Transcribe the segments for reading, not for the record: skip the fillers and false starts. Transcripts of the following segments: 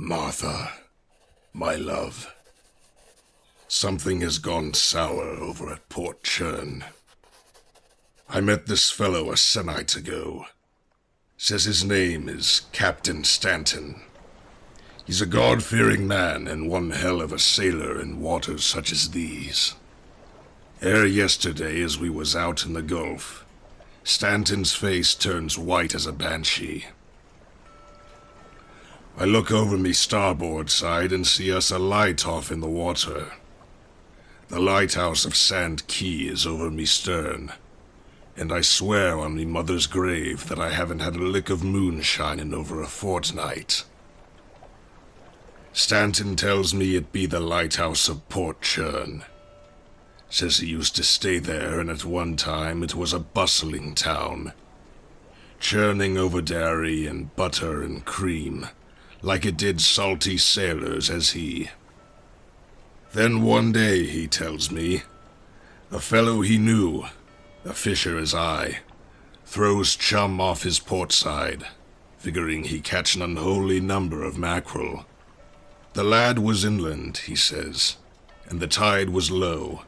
Martha, my love. Something has gone sour over at Port Churn. I met this fellow a sennight ago. Says his name is Captain Stanton. He's a God-fearing man and one hell of a sailor in waters such as these. Ere yesterday, as we was out in the Gulf, Stanton's face turns white as a banshee. I look over me starboard side and see us a light off in the water. The lighthouse of Sand Key is over me stern, and I swear on me mother's grave that I haven't had a lick of moonshine in over a fortnight. Stanton tells me it be the lighthouse of Port Churn. Says he used to stay there, and at one time it was a bustling town, churning over dairy and butter and cream, like it did salty sailors as he. Then one day, he tells me, a fellow he knew, a fisher as I, throws Chum off his port side, figuring he catch an unholy number of mackerel. The lad was inland, he says, and the tide was low.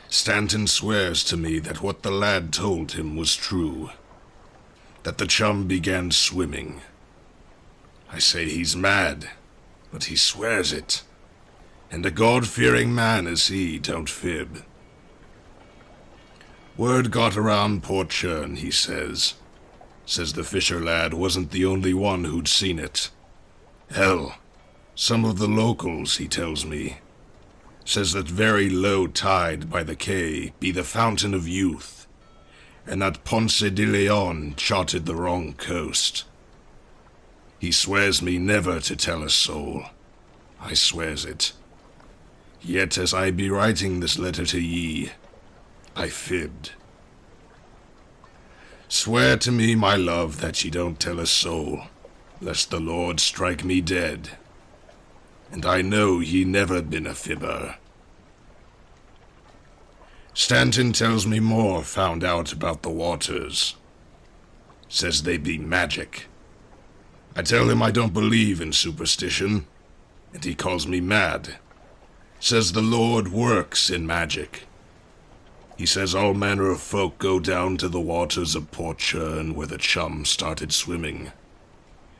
Stanton swears to me that what the lad told him was true, that the Chum began swimming. I say he's mad, but he swears it, and a God-fearing man as he don't fib. Word got around Port Churn, he says. Says the fisher lad wasn't the only one who'd seen it. Hell, some of the locals, he tells me, says that very low tide by the quay be the fountain of youth, and that Ponce de Leon charted the wrong coast. He swears me never to tell a soul. I swears it. Yet as I be writing this letter to ye, I fibbed. Swear to me, my love, that ye don't tell a soul, lest the Lord strike me dead. And I know ye never been a fibber. Stanton tells me more found out about the waters. Says they be magic. I tell him I don't believe in superstition, and he calls me mad. Says the Lord works in magic. He says all manner of folk go down to the waters of Port Churn where the Chum started swimming.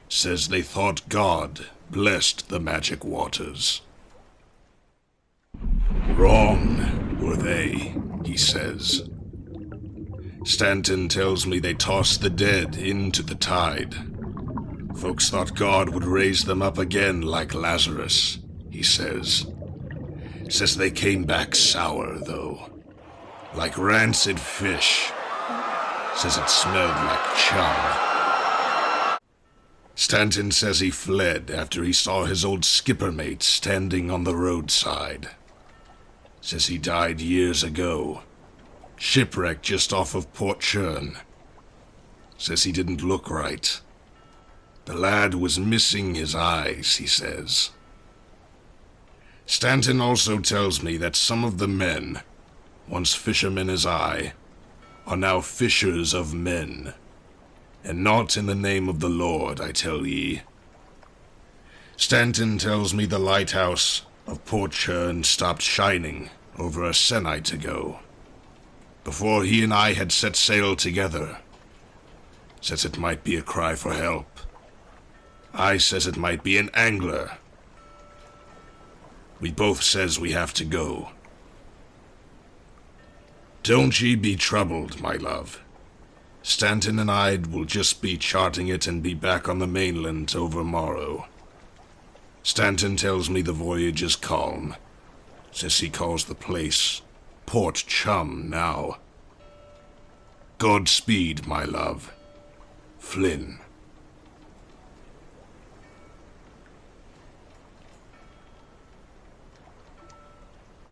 Says they thought God blessed the magic waters. Wrong were they, he says. Stanton tells me they tossed the dead into the tide. Folks thought God would raise them up again like Lazarus, he says. Says they came back sour, though, like rancid fish. Says it smelled like chum. Stanton says he fled after he saw his old skipper mate standing on the roadside. Says he died years ago, shipwrecked just off of Port Churn. Says he didn't look right. The lad was missing his eyes, he says. Stanton also tells me that some of the men, once fishermen as I, are now fishers of men, and not in the name of the Lord, I tell ye. Stanton tells me the lighthouse of Port Churn stopped shining over a sennight ago, before he and I had set sail together. Says it might be a cry for help. I says it might be an angler. We both says we have to go. Don't ye be troubled, my love. Stanton and I will just be charting it and be back on the mainland over morrow. Stanton tells me the voyage is calm. Says he calls the place Port Chum now. Godspeed, my love. Flynn.